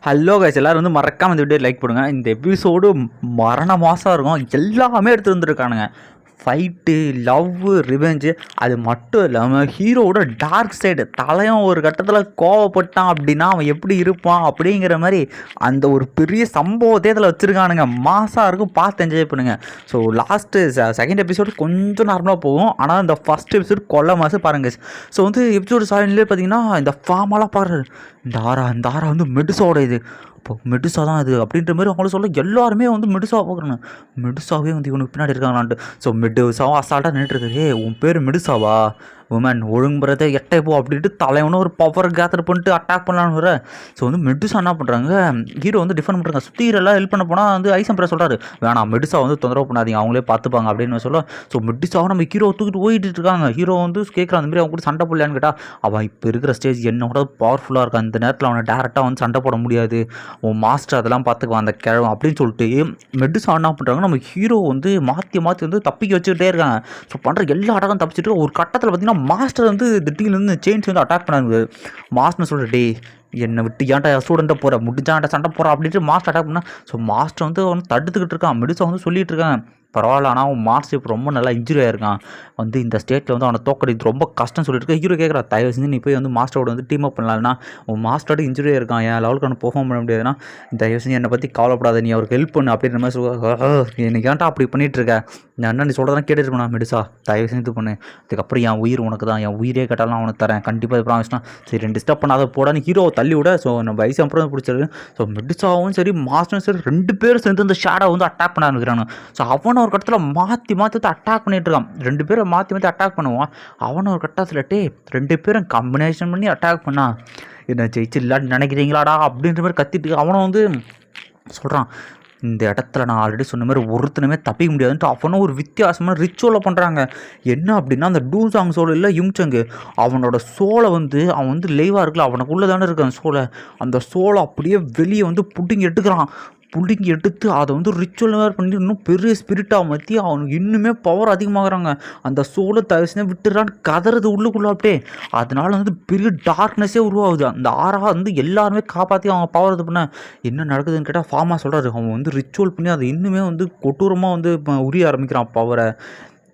Hello guys, எல்லோரும் வந்து மறக்காமல் இந்த வீடியோ லைக் பண்ணுங்க. இந்த எபிசோடு மரண மாதம் இருக்கும். எல்லாமே எடுத்து வந்துருக்கானுங்க. Fight, love, revenge. அது மட்டும் இல்லாமல் ஹீரோவோட டார்க் சைடு தலையும் ஒரு கட்டத்தில் கோவப்பட்டான் அப்படின்னா அவன் எப்படி இருப்பான் அப்படிங்கிற மாதிரி அந்த ஒரு பெரிய சம்பவத்தை இதில் வச்சுருக்கானுங்க. மாசாக இருக்கும், பார்த்து என்ஜாய் பண்ணுங்கள். ஸோ லாஸ்ட்டு செகண்ட் எபிசோடு கொஞ்சம் நார்மலாக போகும். ஆனால் இந்த ஃபஸ்ட் எபிசோடு கொல்ல மாதம் பாருங்கள். ஸோ வந்து எபிசோடு 7 பார்த்தீங்கன்னா இந்த ஃபார்மெல்லாம் பாருங்கள். இந்த ஆரா வந்து மெடுசாவோட இது இப்போ மெடுசா தான் இது அப்படின்ற மாதிரி அவங்கள சொல்ல எல்லாருமே வந்து மெடுசாவை பார்க்குறாங்க. மெடுசாவே வந்து இவனுக்கு பின்னாடி இருக்காங்களான்ட்டு. ஸோ மெடுசாவும் அசால்ட்டாக நின்றுருக்கு. உன் பேர் மெடுசாவா? உமன் ஒழுங்குறதை எட்டை போ அப்படின்ட்டு தலைவனும் ஒரு பவர் கேதர் பண்ணிட்டு அட்டாக் பண்ணலான்னு வர. ஸோ வந்து மெடுசா என்ன பண்ணுறாங்க, ஹீரோ வந்து டிஃபெண்ட் பண்ணுறாங்க. சுத்தீரெல்லாம் ஹெல்ப் பண்ண போனால் வந்து ஐசம்பரை சொல்கிறாரு, வேணாம் மெடுசா வந்து தொந்தரவு பண்ணாதீங்க, அவங்களே பார்த்துப்பாங்க அப்படின்னு சொல்ல. ஸோ மெடுசாவை நம்ம ஹீரோ தூக்கிட்டு போயிட்டு இருக்காங்க. ஹீரோ வந்து கேட்குறான், அந்த மாதிரி அவங்க கூட சண்டை போடலான்னு கேட்டால் அவன் இப்போ இருக்கிற ஸ்டேஜ் என்னோட பவர்ஃபுல்லாக இருக்கான், இந்த நேரத்தில் அவனை டேரெக்டாக வந்து சண்டை போட முடியாது, உன் மாஸ்டர் அதெல்லாம் பார்த்துக்குவான் அந்த கிழவன் அப்படின்னு சொல்லிட்டு மெடுசா என்ன பண்ணுறாங்க, நம்ம ஹீரோ வந்து மாற்றி வந்து தப்பிக்க வச்சுக்கிட்டே இருக்காங்க. ஸோ பண்ணுற எல்லா அடக்கம் தப்பிச்சுட்டு ஒரு கட்டத்தில் பார்த்தீங்கன்னா மாஸ்டர் வந்து திடீர்னு செயின்ஸ் வந்து அட்டாக் பண்ணாங்க. மாஸ்டர் சொல்கிற, டே என்னை விட்டு ஏன்டா ஸ்டூடெண்ட்டை போகிற முடிஞ்சான்டா சண்டை போகிறான் அப்படின்ட்டு மாஸ்டர் அட்டாக் பண்ணால். ஸோ மாஸ்டர் வந்து அவன் தடுத்துக்கிட்டு இருக்கான். மெடுசா வந்து சொல்லிட்டு இருக்காங்க, பரவாயில்ல, ஆனால் அவன் மாஸ்டர் இப்போ ரொம்ப நல்லா இன்ஜுரி ஆகிருக்கான், வந்து இந்த ஸ்டேட்டில் வந்து அவனை தோக்கடிக்கு ரொம்ப கஷ்டம் சொல்லிட்டு ஹீரோ கேட்குறா, தயவு செஞ்சு நீ போய் வந்து மாஸ்டரோட வந்து டீம் அப் பண்ணலாம்னா, உன் மாஸ்டரோட இன்ஜுரி இருக்கான், என் லெவலுக்கு அவனை பெர்ஃபார்ம் பண்ண முடியாதுன்னா தயவு செஞ்சு என்னை பற்றி கவலைப்படாத, நீ அவருக்கு ஹெல்ப் பண்ணு அப்படின்ற மாதிரி சொல்லுவாங்க. எனக்கு ஏன்டா அப்படி பண்ணிகிட்டு இருக்க, நான் நீ சொல்கிறதான் கேட்டுருக்கா மெடுசா, தயவு செஞ்சு இது பண்ணு, அதுக்கப்புறம் என் உயிர் உனக்கு தான், என் உயிரே கேட்டாலும் அவனுக்கு தரேன் கண்டிப்பாக இது ப்ராமிஸ்னா. சரி டிஸ்டர்ப் பண்ணாத போடான்னு ஹீரோவை தள்ளி விட. ஸோ நம்ம வயசு அப்புறம் பிடிச்சது. ஸோ மெடுசாவும் சரி மாஸ்டரும் சரி 2 பேரும் சேர்ந்து அந்த ஷேடோ வந்து அட்டாக் பண்ண ஆரம்பிக்கிறாங்க. ஸோ அவனை ஒரு கட்டத்தில் மாற்றி அட்டாக் பண்ணிட்டு இருக்கான். 2 பேரும் மாற்றி அட்டாக் பண்ணுவான். அவனை ஒரு கட்டத்தில் 2 பேரும் காம்பினேஷன் பண்ணி அட்டாக் பண்ணா, என்ன ஜெயிச்சிடலான்னு நினைக்கிறீங்களாடா அப்படின்ற மாதிரி கத்திட்டு அவனை வந்து சொல்கிறான், இந்த இடத்துல நான் ஆல்ரெடி சொன்ன மாதிரி ஒருத்தனுமே தப்பிக்க முடியாதுன்ட்டு அவனும் ஒரு வித்தியாசமான ரிச்சுவலை பண்ணுறாங்க. என்ன அப்படின்னா, அந்த டூசாங் சோல் இல்லை யுங்சங்கு, அவனோட சோலை வந்து அவன் வந்து லைவாக இருக்குல்ல, அவனுக்குள்ளே தானே இருக்கு அந்த சோலை, அந்த சோலை அப்படியே வெளியே வந்து புடிங்கி எடுத்து அதை வந்து ரிச்சுவல் வேறு பண்ணி இன்னும் பெரிய ஸ்பிரிட்டாக மாற்றி அவனுக்கு இன்னுமே பவர் அதிகமாகறாங்க. அந்த சோலை தயவுசெய்து விட்டுறான்னு கதறது உள்ளுக்குள்ளே அப்படியே. அதனால வந்து பெரிய டார்க்னஸே உருவாகுது. அந்த ஆறா வந்து எல்லாருமே காப்பாற்றி அவங்க பவர் இது பண்ண என்ன நடக்குதுன்னு கேட்டால் ஃபார்மா சொல்கிறாரு, அவன் வந்து ரிச்சுவல் பண்ணி அதை இன்னுமே வந்து கொடூரமாக வந்து உரிய ஆரம்பிக்கிறான் பவரை.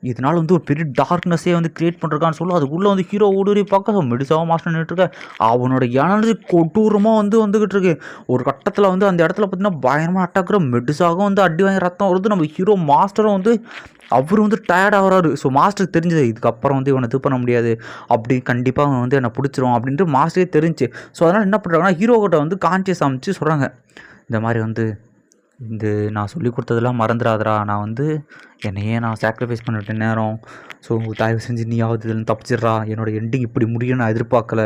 இதனால் வந்து ஒரு பெரிய டார்க்னஸே வந்து கிரியேட் பண்ணுறான்னு சொல்லி அதுக்குள்ளே வந்து ஹீரோ ஊடுருவி பார்க்க மெடுசாவாக மாஸ்டர் நின்றுட்டுருக்க. அவனோட எனர்ஜி கொடூரமாக வந்துக்கிட்டு இருக்கு. ஒரு கட்டத்தில் வந்து அந்த இடத்துல பார்த்தீங்கன்னா பயங்கரமாக அட்டாக்குற மெடுசாகவும் வந்து அடி வாங்கி ரத்தம் வருது. நம்ம ஹீரோ மாஸ்டரும் வந்து அவர் வந்து டயர்ட் ஆகிறாரு. ஸோ மாஸ்டருக்கு தெரிஞ்சது, இதுக்கப்புறம் வந்து இவனை இது பண்ண முடியாது, அப்படி கண்டிப்பாக அவன் வந்து என்னை பிடிச்சிரும் அப்படின்ட்டு மாஸ்டரே தெரிஞ்சு. ஸோ அதனால் என்ன பண்ணுறாங்கன்னா ஹீரோக்கிட்ட வந்து கான்சியஸ் அமைச்சு சொல்கிறாங்க, இந்த மாதிரி வந்து இந்த நான் சொல்லி கொடுத்ததெல்லாம் மறந்துடாதரா, நான் வந்து என்னையே நான் சாக்ரிஃபைஸ் பண்ணிவிட்டேன் நேரம். ஸோ தயவு செஞ்சு நீயாவது இதில் தப்பிச்சிட்றா, என்னோடய எண்டிங் இப்படி முடியும் நான் எதிர்பார்க்கல,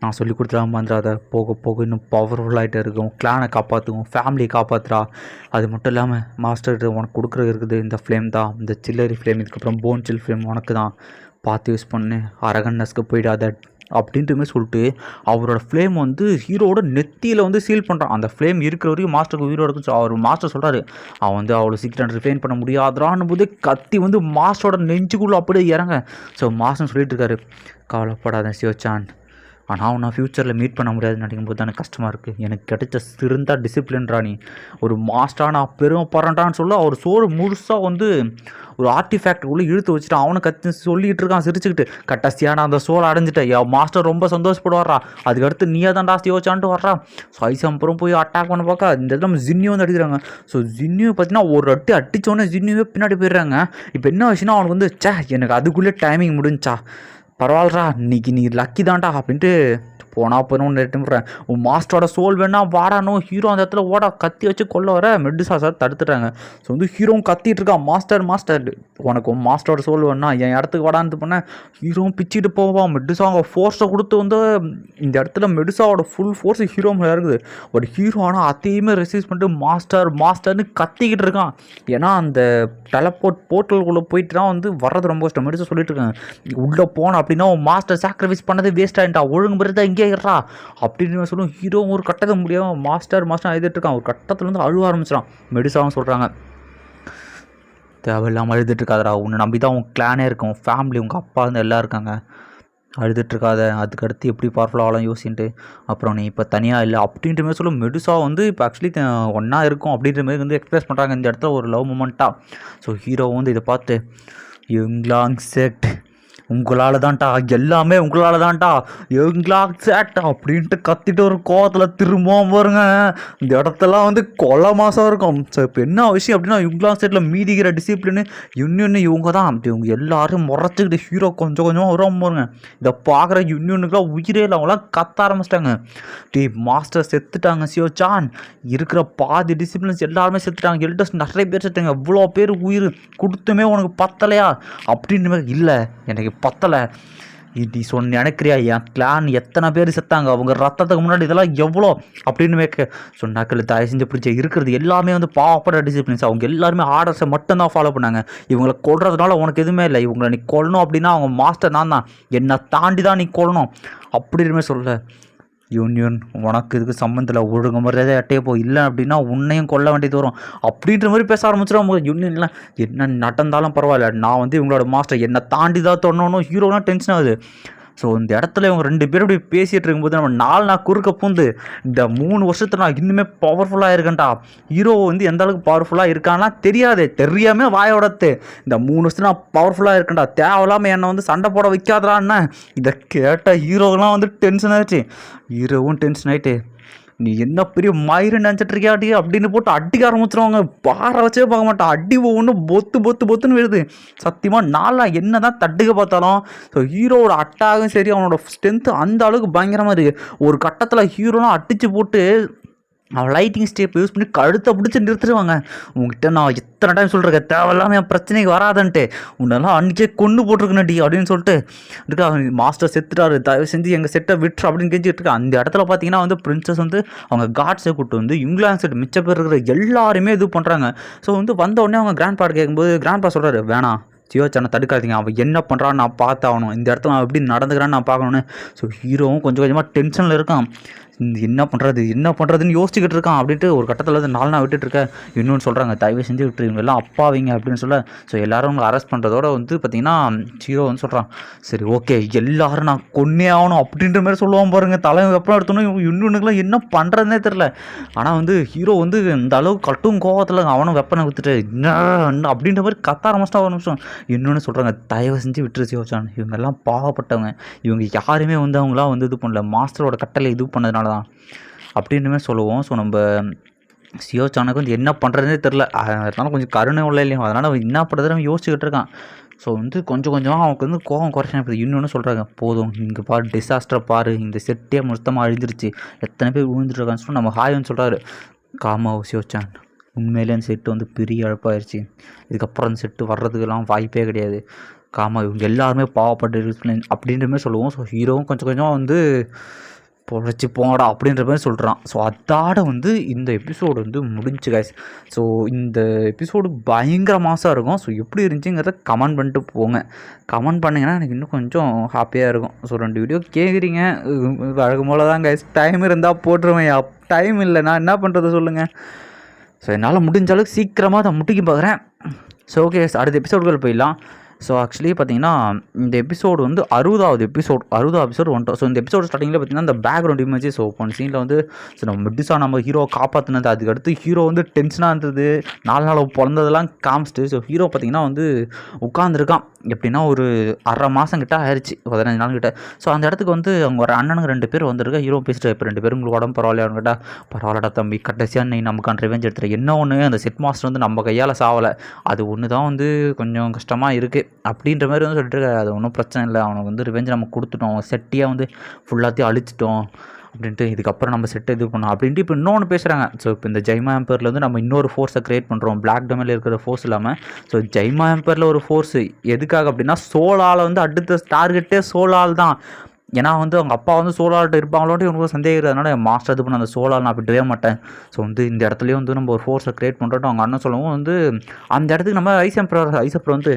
நான் சொல்லி கொடுத்துடாம மறந்துடாத, போக போக இன்னும் பவர்ஃபுல்லாகிட்டே இருக்கும், கிளானை காப்பாற்றுவோம், ஃபேமிலியை காப்பாற்றுறா. அது மட்டும் இல்லாமல் மாஸ்டர் உனக்கு கொடுக்குறது இருக்குது இந்த ஃப்ளேம் தான், இந்த சில்லரி ஃப்ளேம், இதுக்கப்புறம் போன் சில் ஃப்ளேம் உனக்கு தான், பார்த்து யூஸ் பண்ணு, அரகன்னஸ்க்கு போயிடாத அப்படின்ட்டுமே சொல்லிட்டு அவரோட ஃப்ளேம் வந்து ஹீரோட நெத்தியில் வந்து சீல் பண்ணுறான். அந்த ஃப்ளேம் இருக்கிற வரைக்கும் மாஸ்டருக்கு உயிரோட இருக்கும். ஸோ அவர் மாஸ்டர் சொல்கிறாரு, அவன் வந்து அவ்வளோ சீக்கிரம் ரிஃபைன் பண்ண முடியாதான்னு போதே கத்தி வந்து மாஸ்டரோட நெஞ்சுக்குள்ளே அப்படியே இறங்க. ஸோ மாஸ்டர் சொல்லிட்டு இருக்காரு, கவலைப்படாத சியோச்சான், ஆனால் அவனை ஃப்யூச்சரில் மீட் பண்ண முடியாதுன்னு நினைக்கும் போது தானே கஷ்டமாக இருக்குது, எனக்கு கிடைச்ச சிறந்த டிசிப்ளின் ராணி, ஒரு மாஸ்டராக நான் பெருமைப்படுறேன்டான்னு சொல்ல அவர் சோறு முழுசாக வந்து ஒரு ஆர்டிஃபேக்டுக்குள்ளே இழுத்து வச்சுட்டு அவனை கற்று சொல்லிகிட்டு இருக்கான் சிரிச்சுக்கிட்டு. கட்டஸ்தியாக நான் அந்த சோலை அடைஞ்சிட்டேன், என் மாஸ்டர் ரொம்ப சந்தோஷப்படுவாரா, அதுக்கடுத்து நீயே தான் டாஸ்ட் யோசிச்சான்ட்டு வர்றா. ஸோ ஐசம்பரம் போய் அட்டாக் பண்ண பார்க்க இந்த இடத்துல நம்ம ஜின்னியும் வந்து அடிக்கிறாங்க. ஸோ ஜின்னியும் பார்த்தீங்கன்னா ஒரு அடித்தோடனே ஜின்னியே பின்னாடி போயிடுறாங்க. இப்போ என்ன விஷயம்னா அவனுக்கு வந்து எனக்கு அதுக்குள்ளே டைமிங் முடிஞ்சா, பரவாயில்லரா இன்றைக்கி நீ லக்கி தான்டா அப்படின்ட்டு போனால் போயிடும் ரிட்டர்ன். உன் மாஸ்டரோட சோல் வேணா வாடானோ ஹீரோ அந்த இடத்துல ஓட கத்தி வச்சு கொள்ள வர மெடுசா சார் தடுத்துட்டாங்க. ஸோ வந்து ஹீரோவும் கத்திட்டு இருக்கான், மாஸ்டர் உனக்கு உன் மாஸ்டரோட சோல் வேணா என் இடத்துக்கு வாடான்னு பண்ணேன். ஹீரோவும் பிச்சுட்டு போவான். மெடுசா அவங்க ஃபோர்ஸை கொடுத்து வந்து இந்த இடத்துல மெடுசாவோட ஃபுல் ஃபோர்ஸ் ஹீரோ மேலே இருக்குது. பட் ஹீரோ ஆனால் அதையுமே ரெசிஸ் பண்ணிட்டு மாஸ்டர்னு கத்திக்கிட்டு இருக்கான். ஏன்னா அந்த போர்ட்டலுக்குள்ளே போயிட்டு தான் வந்து வர்றது ரொம்ப கஷ்டம். மெடுசா சொல்லிட்டு இருக்காங்க, உள்ளே போனோம் அப்படின்னா மாஸ்டர் சாக்ரிஃபைஸ் பண்ணது வேஸ்ட் ஆகிட்டா, ஒழுங்கு பிறகு இங்கே இருறா அப்படின்னு சொல்லுவோம். ஹீரோ ஒரு கட்டத்தை முடியாமல் மாஸ்டர் எழுதிட்டு இருக்கான். ஒரு கட்டத்தில் வந்து அழுவ ஆரம்பிச்சிடான். மெடுசாவும் சொல்கிறாங்க, தேவையில்லாமல் எழுதிட்டு இருக்காதரா, உன்னை நம்பி தான் உன் கிளானே இருக்கும், ஃபேமிலி உங்கள் அப்பா வந்து எல்லாம் இருக்காங்க, அழுதுட்டுருக்காத, அதுக்கடுத்து எப்படி பவர்ஃபுல் ஆகலாம் யோசின்ட்டு, அப்புறம் நீ இப்போ தனியாக இல்லை அப்படின்ற மாதிரி சொல்ல மெடுசா வந்து இப்போ ஆக்சுவலி ஒன்றா இருக்கும் அப்படின்ற மாதிரி வந்து எக்ஸ்பிரஸ் பண்ணுறாங்க இந்த இடத்துல ஒரு லவ் மூமெண்ட்டாக. ஸோ ஹீரோ வந்து இதை பார்த்து யங்லாங் செட் உங்களால் தான்ட்டா, எல்லாமே உங்களால் தான்ட்டா, யங்லாங் செட் அப்படின்ட்டு கத்திட்டு ஒரு கோவத்தில் திரும்பவும் பாருங்க. இந்த இடத்தெல்லாம் வந்து கொலை மாதம் இருக்கும். ஸோ இப்போ என்ன விஷயம் அப்படின்னா யங்லாங் செட்டில் மீதிக்கிற டிசிப்ளின்னு யூனியன் இவங்க தான். இவங்க எல்லாரும் முறைச்சிக்கிட்டு ஹீரோ கொஞ்சம் கொஞ்சமாக வரும் பாருங்க. இதை பார்க்குற யூனியனுக்குலாம் உயிரே இல்லை, அவங்களாம் கத்த ஆரம்பிச்சிட்டாங்க. டே மாஸ்டர் செத்துட்டாங்க சியோசான், இருக்கிற பாதி டிசிப்ளின்ஸ் எல்லாருமே செத்துட்டாங்க, எல்டர்ஸ் நிறைய பேர் செத்துட்டாங்க, எவ்வளோ பேர் உயிர் கொடுத்துமே உனக்கு பத்தலையா அப்படின்ற மாதிரி. இல்லை எனக்கு பத்தலை, நீ நினைக்கிறியா என் கிளான் எத்தனை பேர் செத்தாங்க, அவங்க ரத்தத்துக்கு முன்னாடி இதெல்லாம் எவ்வளோ அப்படின்னு வைக்க சொன்னாக்கள். தயவு செஞ்சு பிடிச்ச இருக்கிறது எல்லாமே வந்து பாவப்பட டிசிப்ளின்ஸ். அவங்க எல்லாருமே ஆர்டர்ஸை மட்டும்தான் ஃபாலோ பண்ணாங்க. இவங்களை கொல்றதுனால உனக்கு எதுவுமே இல்லை, இவங்களை நீ கொல்லணும் அப்படின்னா அவங்க மாஸ்டர் நான் தான், என்னை தாண்டி தான் நீ கொல்லணும் அப்படின்னுமே சொல்ல. யூனியன் உனக்கு இதுக்கு சம்மந்தில் ஒழுங்கு மரியாதை அட்டையே போ, இல்லை அப்படின்னா உன்னையும் கொல்ல வேண்டியது வரும் அப்படின்ற மாதிரி பேச ஆரம்பிச்சிடும். யூனியன்லாம் என்ன நடந்தாலும் பரவாயில்ல, நான் வந்து இவங்களோட மாஸ்டர், என்னை தாண்டி தான் தொடணும். ஹீரோலாம் டென்ஷன் ஆகுது. ஸோ இந்த இடத்துல இவங்க 2 பேரும் இப்படி பேசிகிட்டு இருக்கும்போது நம்ம 4 நாள் குறுக்க பூந்து இந்த 3 வருஷத்துல நான் இன்னுமே பவர்ஃபுல்லாக இருக்கேன்டா. ஹீரோ வந்து எந்த அளவுக்கு பவர்ஃபுல்லாக இருக்கான்னா தெரியாது, தெரியாமல் வாயோடத்து இந்த 3 வருஷத்துல நான் பவர்ஃபுல்லாக இருக்கேன்டா, தேவையில்லாமல் என்னை வந்து சண்டை போட வைக்காதடான்னு. இதை கேட்ட ஹீரோலாம் வந்து டென்ஷன் ஆயிடுச்சு. ஹீரோவும் டென்ஷன் ஆகிட்டு நீ என்ன பெரிய மயிறு நினச்சிட்டு இருக்கியாட்டி அப்படின்னு போட்டு அடிக்க ஆரம்பிச்சிருவாங்க. பாறை வச்சே பார்க்க மாட்டான், அடி ஒவ்வொன்று பொத்துன்னு விழுது. சத்தியமாக நாளாக என்ன தான் தட்டுக்க பார்த்தாலும் ஸோ ஹீரோவோட அட்டாகும் சரி, அவனோட ஸ்ட்ரென்த்து அந்த அளவுக்கு பயங்கரமாக இருக்குது. ஒரு கட்டத்தில் ஹீரோலாம் அடித்து போட்டு அவன் லைட்டிங் ஸ்டெப் யூஸ் பண்ணி கழுத்தை பிடிச்சி நிறுத்துருவாங்க. உங்ககிட்ட நான் எத்தனை டைம் சொல்கிறேன் தேவையில்லாமல் என் பிரச்சனைக்கு வராதன்ட்டு, உன்னெல்லாம் அன்றைக்கே கொண்டு போட்டிருக்கணுடி அப்படின்னு சொல்லிட்டு இருக்கா. மாஸ்டர் செத்துட்டாரு, தயவு செஞ்சு எங்கள் செட்டை விட்டுரு அப்படின்னு கெஞ்சிட்டு இருக்கா. அந்த இடத்துல பார்த்தீங்கன்னா வந்து பிரின்சஸ் வந்து அவங்க காட்ஸை கூப்பிட்டு வந்து இங்கிலாந்து செட் மிச்ச பேர் இருக்கிற எல்லாருமே இது பண்ணுறாங்க. ஸோ வந்து வந்த உடனே அவங்க கிராண்ட் பாட் கேட்கும்போது கிராண்ட் பா சொல்கிறாரு, வேணாம் சியோசானை தடுக்காதீங்க, அவன் என்ன பண்ணுறான்னு நான் பார்த்தாகணும், இந்த இடத்துல அவன் எப்படி நடந்துக்கிறான்னு நான் பார்க்கணுன்னு. ஸோ ஹீரோவும் கொஞ்சம் கொஞ்சமாக டென்ஷனில் இருக்கான். என்ன பண்ணுறதுன்னு யோசிச்சுக்கிட்டு இருக்கான். அப்படின்ட்டு ஒரு கட்டத்தில் வந்து 4 நாள் விட்டுட்டுருக்க. இன்னொன்று சொல்கிறாங்க, தயவு செஞ்சு விட்டுருவீங்க எல்லாம் அப்பாவிங்க அப்படின்னு சொல்ல. ஸோ எல்லோரும் அவங்க அரெஸ்ட் பண்ணுறதோட வந்து பார்த்திங்கன்னா ஹீரோ வந்து சொல்கிறான், சரி ஓகே எல்லோரும் நான் கொன்னே ஆகணும் அப்படின்ற மாதிரி சொல்லுவான் பாருங்கள். தலைமை வெப்பம் எடுத்தோன்னே இன்னொன்றுக்கெலாம் என்ன பண்ணுறதுனே தெரில. ஆனால் வந்து ஹீரோ வந்து இந்த அளவுக்கு கட்டும் கோவத்தில் அவனும் வெப்பனை விற்றுட்டு என்ன அப்படின்ற மாதிரி கத்த ஆரம்பிச்சிட்டா ஒரு நிமிஷம். இன்னொன்று சொல்கிறாங்க, தயவு செஞ்சு விட்டுரு சியோசான், இவங்கெல்லாம் பாவப்பட்டவங்க, இவங்க யாருமே வந்து அவங்களாம் வந்து இது பண்ணல, மாஸ்டரோட கட்டளை இது பண்ணதுனால தான் அப்படின்னுமே சொல்லுவோம். ஸோ நம்ம சியோசானுக்கு வந்து என்ன பண்ணுறதுனே தெரில, அதனால கொஞ்சம் கருணை உள்ள இல்லையும், அதனால் அவன் என்ன பண்ணுறதுன்னு யோசிச்சுக்கிட்டு இருக்கான். ஸோ வந்து கொஞ்சம் கொஞ்சமாக அவனுக்கு வந்து கோவம் குறைச்சா. இன்னொன்று சொல்கிறாங்க, போதும் இங்கே பாரு டிசாஸ்டரை பாரு, இந்த செட்டே மொத்தமாக அழிஞ்சிருச்சு, எத்தனை பேர் விழுந்துட்டுருக்கான்னு சொல்லி நம்ம ஹாய்னு சொல்கிறாரு. காமா சியோசான், உண்மையிலே அந்த செட்டு வந்து பெரிய இழப்பாயிருச்சு, இதுக்கப்புறம் அந்த செட்டு வர்றதுக்கெல்லாம் வாய்ப்பே கிடையாது. காமா இவங்க எல்லாருமே பாவப்பட்டு அப்படின்ற மாதிரி சொல்லுவோம். ஸோ ஹீரோவும் கொஞ்சம் கொஞ்சமாக வந்து பொழைச்சி போங்கடா அப்படின்ற மாதிரி சொல்கிறான். ஸோ அதோட வந்து இந்த எபிசோடு வந்து முடிஞ்சு கைஸ். ஸோ இந்த எபிசோடு பயங்கர மாசாக இருக்கும். ஸோ எப்படி இருந்துச்சுங்கிறத கமெண்ட் பண்ணிட்டு போங்க. கமெண்ட் பண்ணிங்கன்னா எனக்கு இன்னும் கொஞ்சம் ஹாப்பியாக இருக்கும். ஸோ 2 வீடியோ கேட்குறீங்க, வழக்கம் போல தான் கைஸ், டைம் இருந்தால் போட்டுருவேன், டைம் இல்லை நான் என்ன பண்ணுறது சொல்லுங்கள். ஸோ என்னால் முடிஞ்ச அளவுக்கு சீக்கிரமாக அதை முட்டிக்க பார்க்குறேன். ஸோ ஓகே அடுத்த எபிசோடுகள் போயிடலாம். ஸோ ஆக்சுவலி பார்த்தீங்கன்னா இந்த எபிசோடு வந்து 60வது எபிசோடு வந்துட்டோம். ஸோ இந்த எபிசோடு ஸ்டார்டிங்கில் பார்த்தீங்கன்னா இந்த பேக்ரவுண்ட் இமேஜ். ஸோ போன சீனில் வந்து ஸோ நம்ம மெடிசா நம்ம ஹீரோ காப்பாற்றினது, அதுக்கடுத்து ஹீரோ வந்து டென்ஷனாக இருந்தது, 4 நாள் பிறந்ததெல்லாம் காமிச்சிட்டு ஸோ ஹீரோ பார்த்தீங்கன்னா வந்து உட்காந்துருக்கான். எப்படின்னா ஒரு 1/2 மாதம் கிட்ட ஆயிடுச்சு, 15 நாள் கிட்ட. ஸோ அந்த இடத்துக்கு வந்து அவங்க ஒரு அண்ணனுங்க 2 பேர் வந்திருக்க. ஹீரோ பேசிட்டு, இப்போ 2 பேரும் உங்களுக்கு உடம்பு பரவாயில்லையான்னு கேட்டால், பரவாயில்லடா தம்பி, கடைசியாக நீ நமக்கான ரிவெஞ்ச் எடுத்துகிற. என்ன ஒன்று அந்த செட் மாஸ்டர் வந்து நம்ம கையால் சாவலை, அது ஒன்று தான் வந்து கொஞ்சம் கஷ்டமாக இருக்குது அப்படின்ற மாதிரி வந்து சொல்லிட்டு, அது ஒன்றும் பிரச்சனை இல்லை, அவனுக்கு வந்து ரிவெஞ்ச் நம்ம கொடுத்துட்டோம், செட்டியாக வந்து ஃபுல்லாத்தையும் அழிச்சிட்டோம் அப்படின்ட்டு, இதுக்கப்புறம் நம்ம செட்டை இது பண்ணோம் அப்படின்ட்டு இப்போ இன்னொன்று பேசுகிறாங்க. ஸோ இப்போ இந்த ஜெய்மா எம்பரில் வந்து நம்ம இன்னொரு ஃபோர்ஸை க்ரியேட் பண்ணுறோம், பிளாக் டொமைனில் இருக்கிற ஃபோர்ஸ் இல்லாமல். ஸோ ஜெய்மா எம்பரில் ஒரு ஃபோர்ஸு எதுக்காக அப்படின்னா சோலால் வந்து அடுத்த டார்கெட்டே சோலால் தான். ஏன்னா வந்து அவங்க அப்பா வந்து சோலார்கிட்ட இருப்பாங்களோட்டு இவங்களுக்கு சந்தேகம், அதனால மாஸ்டர் இது பண்ண அந்த சோலார் நான் விடவே மாட்டேன். ஸோ வந்து இந்த இடத்துலையே வந்து நம்ம ஒரு ஃபோர்ஸை க்ரியேட் பண்ணுறோம். அவங்க அண்ணன் சொல்லவும் வந்து அந்த இடத்துக்கு நம்ம ஐசப்பர் வந்து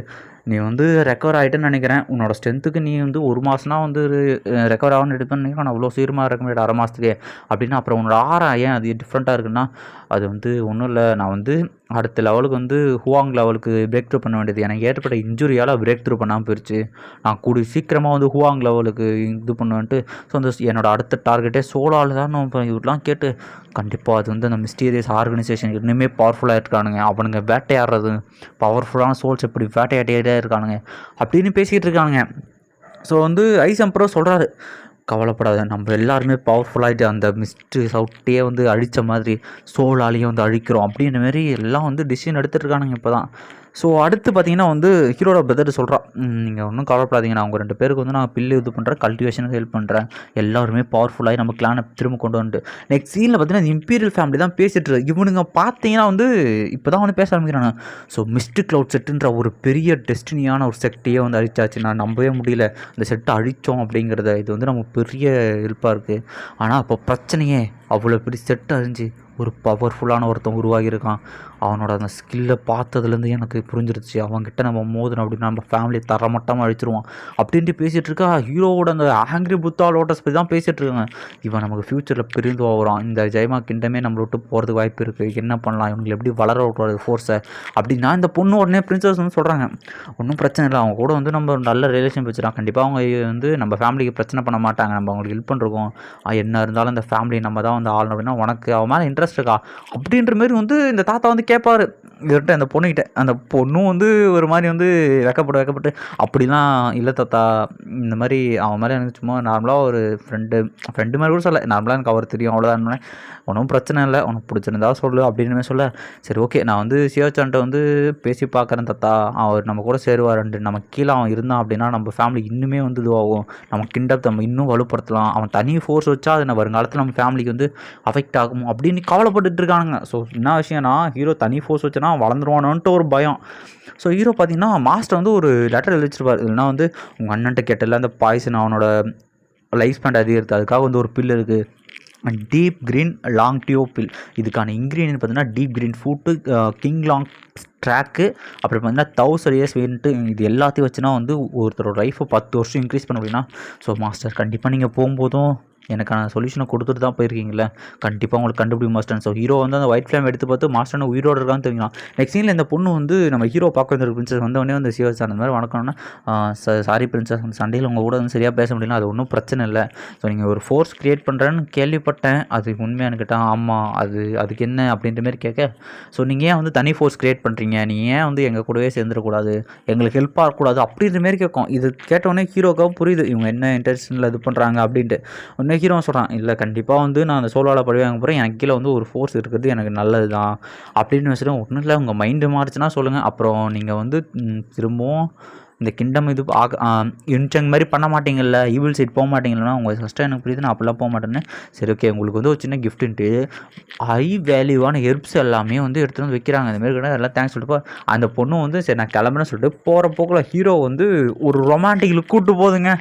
நீ வந்து ரெக்கவர் ஆகிட்டேன்னு நினைக்கிறேன், உன்னோட ஸ்ட்ரென்த்துக்கு நீ வந்து 1 மாதம்னா வந்து ரெக்கவர் ஆகணும்னு எடுப்பேன்னு நினைக்கிறேன், நான் அவ்வளோ சீக்கிரமாக இருக்க முடியாது 1/2 மாதத்துக்கே அப்படின்னா. அப்புறம் உன்னோட ஆறா ஏன் அது டிஃப்ரெண்ட்டாக இருக்குன்னா, அது வந்து ஒன்றும் இல்லை, நான் வந்து அடுத்த லெவலுக்கு வந்து ஹுவாங் லெவலுக்கு பிரேக் த்ரூ பண்ண வேண்டியது எனக்கு ஏற்பட்ட இன்ஜுரியால் பிரேக் த்ரூ பண்ணாமல் போயிடுச்சு. நான் கூடி சீக்கிரமாக வந்து ஹுவாங் லெவலுக்கு இது பண்ணுவேன்ட்டு. ஸோ அந்த என்னோடய அடுத்த டார்கெட்டே சோலாவில் தான். நான் இவரெலாம் கேட்டு கண்டிப்பாக அது வந்து அந்த மிஸ்டீரியஸ் ஆர்கனைசேஷன் இன்னுமே பவர்ஃபுல்லாக இருக்கானுங்க, அவனுங்க வேட்டையாடுறது பவர்ஃபுல்லான சோல்ஸ் எப்படி வேட்டையாடியே இருக்கானுங்க அப்படின்னு பேசிகிட்டு இருக்கானுங்க. ஸோ வந்து ஐஸ் எம்பரர் சொல்கிறாரு, கவலைப்படாத, நம்ம எல்லாருமே பவர்ஃபுல்லாகிட்டு அந்த மிஸ்ட்டு சவுட்டையே வந்து அழித்த மாதிரி சோலாலேயே வந்து அழிக்கிறோம் அப்படின்ற மாரி எல்லாம் வந்து டிசிஷன் எடுத்துகிட்ருக்கானுங்க இப்போ தான். ஸோ அடுத்து பார்த்தீங்கன்னா வந்து ஹீரோட பிரதர் சொல்கிறான், நீங்கள் ஒன்றும் கவலைப்படாதீங்க, நான் உங்கள் 2 பேருக்கு வந்து நான் பில்லு இது பண்ணுறேன், கல்டிவேஷனுக்கு ஹெல்ப் பண்ணுறேன், எல்லாருமே பவர்ஃபுல்லாகி நம்ம கிளானை திரும்ப கொண்டு வந்துட்டு. நெக்ஸ்ட் சீனில் பார்த்தீங்கன்னா இம்பீரியல் ஃபேமிலி தான் பேசிட்டு இவனுங்க பார்த்தீங்கன்னா வந்து இப்போ தான் வந்து பேச ஆரம்பிக்கிறாங்க. ஸோ மிஸ்டு க்ளவுட் செட்டுன்ற ஒரு பெரிய டெஸ்டினியான ஒரு செட்டையே வந்து அழிச்சாச்சு, நான் நம்பவே முடியல அந்த செட்டை அழித்தோம் அப்படிங்கிறத. இது வந்து நமக்கு பெரிய ஹெல்ப்பாக இருக்குது. ஆனால் அப்போ பிரச்சனையே அவ்வளோ பெரிய செட்டை அழிஞ்சு ஒரு பவர்ஃபுல்லான ஒருத்தன் உருவாகியிருக்கான். அவனோட அந்த ஸ்கில்லை பார்த்ததுலேருந்து எனக்கு புரிஞ்சிருச்சு, அவன்கிட்ட நம்ம மோதணும் அப்படின்னா நம்ம ஃபேமிலி தரமட்டமாக அழிச்சிருவான் அப்படின்ட்டு பேசிகிட்டு இருக்கா. ஹீரோவோட அந்த ஆங்கிரி புத்தா லோட்டஸ் பற்றி தான் பேசிகிட்டு இருக்காங்க. இவன் நமக்கு ஃப்யூச்சரில் பிரிந்து போகிறான், இந்த ஜெயமா கிண்டமே நம்மளை விட்டு போகிறதுக்கு வாய்ப்பு இருக்குது, என்ன பண்ணலாம், இவங்களை எப்படி வளர விட்றது ஃபோர்ஸை அப்படின்னா. இந்த பொண்ணு உடனே பிரின்சஸ் வந்து சொல்கிறாங்க, ஒன்றும் பிரச்சனை இல்லை, அவங்க கூட வந்து நம்ம நல்ல ரிலேஷன் வச்சுக்கலாம், கண்டிப்பாக அவங்க வந்து நம்ம ஃபேமிலிக்கு பிரச்சனை பண்ண மாட்டாங்க, நம்ம அவங்களுக்கு ஹெல்ப் பண்ணுறோம், என்ன இருந்தாலும் இந்த ஃபேமிலி நம்ம தான் வந்து ஆளணும் அப்படின்னா உனக்கு அவன் மேலே இன்ட்ரெஸ்ட் இருக்கா அப்படின்ற மாதிரி வந்து இந்த தாத்தா வந்து கேட்பாரு இவர்கிட்ட, அந்த பொண்ணுக்கிட்ட. அந்த பொண்ணும் வந்து ஒரு மாதிரி வந்து வெக்கப்பட்டு அப்படிலாம் இல்லை தாத்தா, இந்த மாதிரி அவன் மேலே எனக்கு சும்மா நார்மலாக ஒரு ஃப்ரெண்டு மாதிரி கூட சொல்ல, நார்மலாக எனக்கு அவர் தெரியும் அவ்வளோதான், ஒன்றும் பிரச்சனை இல்லை, உனக்கு பிடிச்சிருந்தா சொல்லு அப்படின்னு சொல்ல. சரி ஓகே, நான் வந்து சியோச்சான்ட்ட வந்து பேசி பார்க்குறேன் தாத்தா, அவர் நம்ம கூட சேருவாருண்டு, நம்ம கீழே அவன் இருந்தான் அப்படின்னா நம்ம ஃபேமிலி இன்னுமே வந்து இதுவாகும், நம்ம கிண்டப் நம்ம இன்னும் வலுப்படுத்தலாம், அவன் தனி ஃபோர்ஸ் வச்சா அது வருங்காலத்தில் நம்ம ஃபேமிலிக்கு வந்து அஃபெக்ட் ஆகும் அப்படின்னு கவலைப்பட்டுட்டு இருக்கானுங்க. ஸோ என்ன விஷயம்னா, ஹீரோ தனி ஃபோர்ஸ் வச்சுனா வளர்ந்துருவானோன்ட்டு ஒரு பயம். ஸோ ஹீரோ பார்த்தீங்கன்னா மாஸ்டர் வந்து ஒரு லெட்டர் எழுதிச்சிருப்பார், இல்லைனா வந்து உங்கள் அண்ணன்ட்ட கேட்டல அந்த பாய்சன் அவனோட லைஃப் ஸ்பேண்ட் அதிகரித்து அதுக்காக வந்து ஒரு பில் இருக்குது, டீப் க்ரீன் லாங் டியூ பில். இதுக்கான இன்க்ரீடியன்ட் பார்த்தீங்கன்னா deep green food, king long track, அப்புறம் பார்த்தீங்கன்னா 1000 இயர்ஸ் வேணுட்டு. இது எல்லாத்தையும் வச்சுனா வந்து ஒருத்தரோட லைஃப்பை 10 வருஷம் இன்க்ரீஸ் பண்ண அப்படின்னா. ஸோ மாஸ்டர் கண்டிப்பாக நீங்கள் போகும்போதும் எனக்கான சொல்யூஷனை கொடுத்துட்டு தான் போயிருக்கீங்களே, கண்டிப்பாக உங்களுக்கு கண்டுபிடிக்கும் மாஸ்டர். ஸோ ஹீரோ வந்து அந்த ஒயிட் ஃப்ளேம் எடுத்து பார்த்து மாஸ்டர்னு உயிரோடு இருக்கான்னு தெரிஞ்சுக்கலாம். நெக்ஸ்ட் சீனில் இந்த பொண்ணு வந்து நம்ம ஹீரோ பார்க்க வந்த பிரின்சஸ் வந்தவொடனே வந்து சிவஸ் அந்த மாதிரி வணக்கம்னா, சாரி பிரின்சஸ், அந்த சண்டையில் உங்கள் கூட வந்து சரியாக பேச முடியல, அது ஒன்றும் பிரச்சனை இல்லை. ஸோ நீங்கள் ஒரு ஃபோர்ஸ் க்ரியேட் பண்ணுறேன்னு கேள்விப்பட்டேன், அது உண்மையானு கேட்டால் ஆமாம், அதுக்கு என்ன அப்படின்ற மாதிரி கேட்க. ஸோ நீங்கள் ஏன் வந்து தனி ஃபோர்ஸ் க்ரியேட் பண்ணுறீங்க, நீங்கள் ஏன் வந்து எங்கள் கூடவே சேர்ந்துடக்கூடாது, எங்களுக்கு ஹெல்ப் ஆகக்கூடாது அப்படின்ற மாரி கேட்கும். இது கேட்டவுடனே ஹீரோக்காகவும் புரியுது இவங்க என்ன இன்டென்ஷனில் இது பண்ணுறாங்க அப்படின்ட்டு. உடனே ஹீரோ சொல்கிறான், இல்லை கண்டிப்பாக வந்து நான் அந்த சோலாவில் பழி வாங்க போகிறேன், எனக்கு கீழே வந்து ஒரு ஃபோர்ஸ் இருக்கிறது எனக்கு நல்லது தான் அப்படின்னு வச்சுட்டு. ஒன்றும் இல்லை, உங்கள் மைண்டு மாறிச்சுன்னா சொல்லுங்கள், அப்புறம் நீங்கள் வந்து திரும்பவும் இந்த கிங்டம் இது இன்ச்சங் மாதிரி பண்ண மாட்டீங்கல்ல, ஈவில் சைட் போக மாட்டீங்களா, உங்கள் ஃபஸ்ட்டாக எனக்கு புரியுது, நான் அப்படிலாம் போக மாட்டேன்னு. சரி ஓகே, உங்களுக்கு வந்து ஒரு சின்ன கிஃப்ட்டுன்ட்டு ஹை வேல்யூவான ஹெர்ப்ஸ் எல்லாமே வந்து எடுத்துகிட்டு வந்து வைக்கிறாங்க. அந்தமாரி கூட எல்லாம் தேங்க்ஸ் சொல்லிட்டு அந்த பொண்ணு வந்து சரி நான் கிளம்புறேன்னு சொல்லிட்டு போகிற போக்கில் ஹீரோ வந்து ஒரு ரொமான்டிக் லுக் கூப்பிட்டு போகுதுங்க.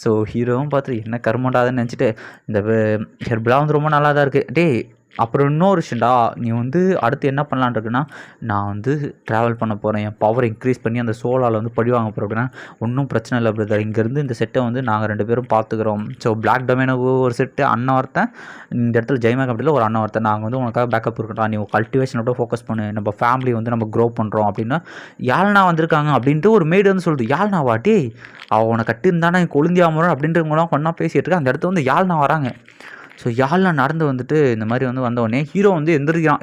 ஸோ ஹீரோவும் பார்த்துட்டு என்ன கருமண்டாதுன்னு நினச்சிட்டு, இந்த ஹெர்ப்லாம் வந்து ரொம்ப நல்லா தான் இருக்குது டே. அப்புறம் இன்னொரு விஷயம்டா, நீ வந்து அடுத்து என்ன பண்ணலான்னு இருக்குன்னா, நான் வந்து ட்ராவல் பண்ண போகிறேன், என் பவர் இன்க்ரீஸ் பண்ணி அந்த சோலாவில் வந்து பழி வாங்க போகிறேன் அப்படின்னா. ஒன்றும் பிரச்சனை இல்லை பிரதர், இங்கேருந்து இந்த செட்டை வந்து நாங்கள் 2 பேரும் பார்த்துக்குறோம். ஸோ பிளாக் டொமைனுக்கு ஒரு செட்டு அண்ணன் ஒருத்தன், இந்த இடத்துல ஜெய்மா கம்பெனியில் ஒரு அண்ணன் ஒருத்தன், நாங்கள் வந்து உனக்காக பேக்கப் இருக்கட்டா, நீ கல்டிவேஷனோட ஃபோக்கஸ் பண்ணு, நம்ம ஃபேமிலி வந்து நம்ம க்ரோ பண்ணுறோம் அப்படின்னா. யாழ்னா வந்திருக்காங்க அப்படின்ட்டு ஒரு மேய்டு வந்து சொல்லுது, யாழ்னா வாட்டி அவனை கட்டியிருந்தானே கொழுந்தியாமரம் அப்படின்றவங்களாம் ஒன்றா பேசிகிட்டு இருக்கா. அந்த இடத்துல வந்து யாழ்னா வராங்க. ஸோ யாழ்லாம் நடந்து வந்துட்டு இந்த மாதிரி வந்து வந்தோடனே ஹீரோ வந்து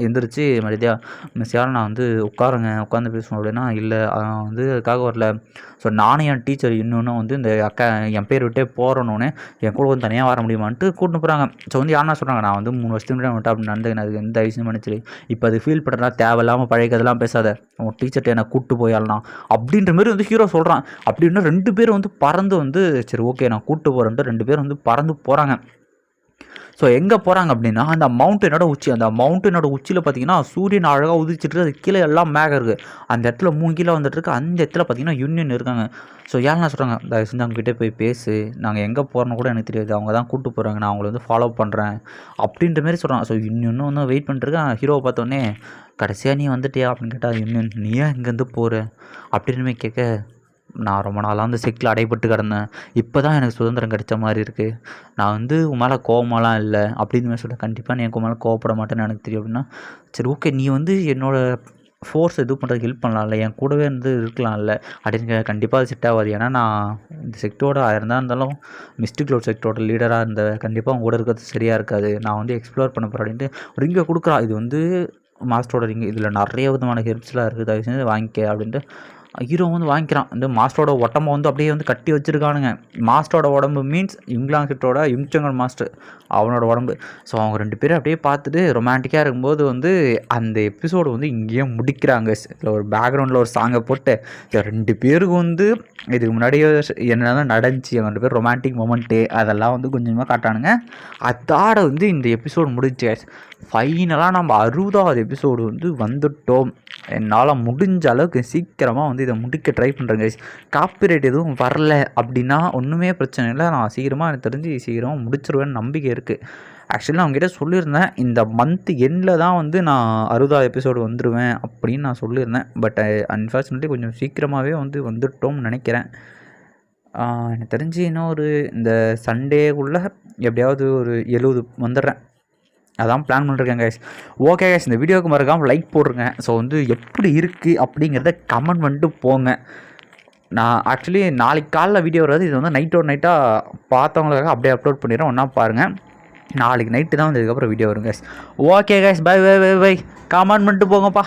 எந்திரிச்சு மரியாதையாக, மிஸ் யாழ்னா வந்து உட்காருங்க, உட்காந்து பேசணும் அப்படின்னா. இல்லை வந்து அதுக்காக வரல, ஸோ நானும் என் டீச்சர் இன்னொன்று வந்து இந்த அக்கா என் பேர் விட்டே போகிறோன்னே என் கூட வந்து தனியாக வர முடியுமான்ட்டு கூட்டின்னு போகிறாங்க. ஸோ வந்து யாருன்னா சொல்கிறாங்க, நான் வந்து 3 வருஷத்துக்கு முன்னாடி அப்படி நடந்தது, அதுக்கு எந்த விஷயம் பண்ணிச்சு, இப்போ அது ஃபீல் பண்ணுறதா தேவையில்லாமல் பழையதெல்லாம் பேசாத, உன் டீச்சர்கிட்ட என்னை கூப்பிட்டு போயாலாம் அப்படின்ற மாதிரி வந்து ஹீரோ சொல்கிறான். அப்படின்னா 2 பேர் வந்து பறந்து வந்து சரி ஓகே நான் கூப்பிட்டு போகிறேன்ட்டு 2 பேர் வந்து பறந்து போகிறாங்க. ஸோ எங்கே போகிறாங்க அப்படின்னா, அந்த மவுண்டனோட உச்சியில் பார்த்தீங்கன்னா சூரியன் அழகாக உதிச்சிட்டு அது கீழே எல்லாம் மேகம் இருக்குது. அந்த இடத்துல 3 கீழே வந்துட்டுருக்கு. அந்த இடத்துல பார்த்தீங்கன்னா யூனியன் இருக்காங்க. ஸோ யாருன்னா சொல்கிறாங்க, தயவு செஞ்சு அவங்ககிட்ட போய் பேசு, நாங்கள் எங்கே போகிறோன்னு கூட எனக்கு தெரியாது, அவங்க தான் கூப்பிட்டு போகிறாங்க, நான் அவங்கள வந்து ஃபாலோ பண்ணுறேன் அப்படின்ற மாதிரி சொல்கிறாங்க. ஸோ யூனியனும் வந்து வெயிட் பண்ணிட்டுருக்கேன். ஹீரோவை பார்த்தோன்னே கடைசியாக நீ வந்துட்டியா அப்படின்னு கேட்டால், யூனியன் நீ ஏன் இங்கேருந்து போகிற அப்படின்னு மாதிரி கேட்க, நான் ரொம்ப நாளாக அந்த செக்கில் அடைபட்டு கிடந்தேன், இப்போ தான் எனக்கு சுதந்திரம் கிடைச்ச மாதிரி இருக்குது, நான் வந்து உன் மேலே கோவமாலாம் இல்லை அப்படின்னு சொல்லிட்டு. கண்டிப்பாக நீ எனக்கு மேலே கோவப்பட மாட்டேன்னு எனக்கு தெரியும் அப்படின்னா. சரி ஓகே, நீ வந்து என்னோடய ஃபோர்ஸ் இது பண்ணுறதுக்கு ஹெல்ப் பண்ணலாம்ல, என் கூடவே இருந்து இருக்கலாம்ல அப்படின்னு. கண்டிப்பாக அது செட் ஆகாது. ஏன்னா நான் இந்த செக்டரோட இருந்தாலும் மிஸ்டிக் க்ளவுட் செக்டரோட லீடராக இருந்த கண்டிப்பாக அவங்க கூட இருக்கிறது சரியாக இருக்காது. நான் வந்து எக்ஸ்ப்ளோர் பண்ண போகிறேன் அப்படின்ட்டு ரிங்கை கொடுக்குறா. இது வந்து மாஸ்டரோட ரிங்கு, இதில் நிறைய விதமான ஹெல்ப்ஸ்லாம் இருக்குது, தயவு செஞ்சு வாங்கிக்க அப்படின்ட்டு ஹீரோ வந்து வாங்கிக்கிறான். இந்த மாஸ்டரோட உடம்பை வந்து அப்படியே வந்து கட்டி வச்சுருக்கானுங்க. மாஸ்டரோட உடம்பு மீன்ஸ் யுங்லாங்ஷிட்டோட யுங்சங்கல் மாஸ்டர் அவனோட உடம்பு. ஸோ அவங்க 2 பேரும் அப்படியே பார்த்துட்டு ரொமான்டிக்காக இருக்கும்போது வந்து அந்த எபிசோடு வந்து இங்கேயே முடிக்கிறாங்க. இதில் ஒரு பேக்ரவுண்டில் ஒரு சாங்கை போட்டு 2 பேருக்கு வந்து இதுக்கு முன்னாடியே என்னென்ன நடந்துச்சு, அவங்க 2 பேர் ரொமான்டிக் மொமெண்ட்டு அதெல்லாம் வந்து கொஞ்சமாக காட்டானுங்க. அதோட வந்து இந்த எபிசோடு முடிஞ்சு ஃபைனலாக நம்ம 60வது எபிசோடு வந்து வந்துட்டோம். என்னால் முடிஞ்ச அளவுக்கு சீக்கிரமாக வந்து இதை முடிக்க ட்ரை பண்ணுறேங்க. காப்பிரைட் எதுவும் வரல அப்படின்னா ஒன்றுமே பிரச்சனை இல்லை, நான் சீக்கிரமாக எனக்கு தெரிஞ்சு சீக்கிரமாக முடிச்சிருவேன்னு நம்பிக்கை இருக்குது. ஆக்சுவலி நான் அவங்ககிட்ட சொல்லியிருந்தேன் இந்த மந்த் எண்டில் தான் வந்து நான் 60வது எபிசோடு வந்துடுவேன் அப்படின்னு நான் சொல்லியிருந்தேன். பட் அன்ஃபார்ச்சுனேட்லி கொஞ்சம் சீக்கிரமாகவே வந்து வந்துட்டோம்னு நினைக்கிறேன். எனக்கு தெரிஞ்சு இன்னும் ஒரு இந்த சண்டேக்குள்ளே எப்படியாவது ஒரு 70 வந்துடுறேன், அதான் பிளான் பண்ணிருக்கேன் கைஸ். ஓகே கைஸ், இந்த வீடியோவுக்கு மறக்காமல் லைக் போடுறேங்க. ஸோ வந்து எப்படி இருக்குது அப்படிங்கிறத கமெண்ட் பண்ணிட்டு போங்க. நான் ஆக்சுவலி நாளைக்கு காலைல வீடியோ வராது, இது வந்து நைட்டோட நைட்டாக பார்த்தவங்களுக்காக அப்படியே அப்லோட் பண்ணிடுறேன். ஒன்றா பாருங்கள், நாளைக்கு நைட்டு தான் வந்து இதுக்கப்புறம் வீடியோ வரும் guys. Okay guys, bye bye bye bye. Comment பண்ணிட்டு போங்கப்பா.